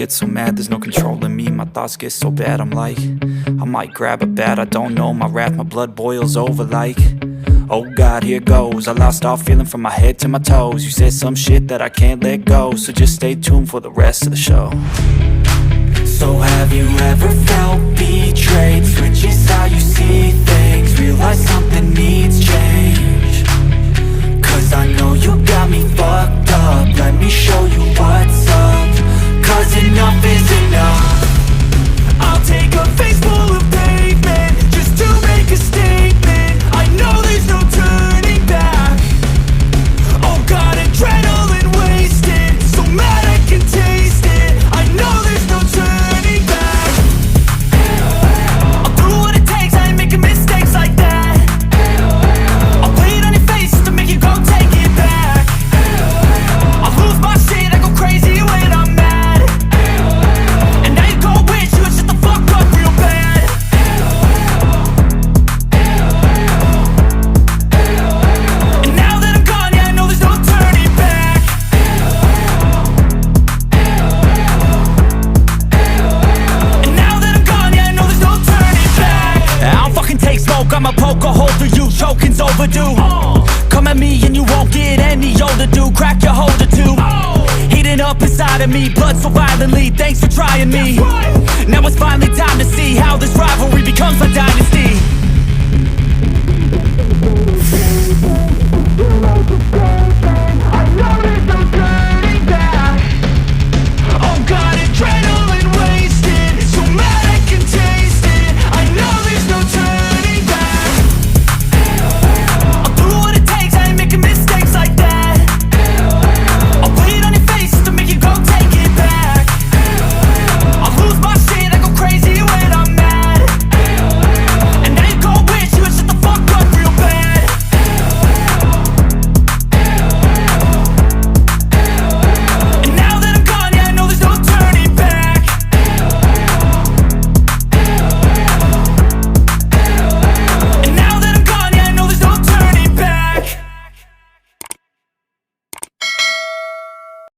get so mad, there's no controlling me. My thoughts get so bad, I'm like, I might grab a bat, I don't know. My wrath, my blood boils over like, oh God, here goes. I lost all feeling from my head to my toes. You said some shit that I can't let go, so just stay tuned for the rest of the show. So have you ever felt betrayed? Switches how you see things, realize something needs change. Cause I know you got me fucked up, let me show you what's up. Cause enough is enough. I'll take a face full of pavement just to make a statement. I know there's no turning back. Oh God, adrenaline wasted, so mad I can taste it. I know there's no turning back. I'll do what it takes, I ain't making mistakes like that. I'll play it on your face just to make you go take it back. I'll lose my shit, I go crazy when I'm mad. And now you go wish you would shut the fuck up real bad. And now that I'm gone, yeah, I know there's no turning back. And now that I'm gone, yeah, I know there's no turning back. I don't fucking take smoke, I'ma poke a hole through you, choking's overdue. Come at me and you won't get any older, dude. Crack your holder too. Heating up inside of me, blood so violently. Thanks for trying me. Now it's finally time to see how this rivalry becomes a dynasty.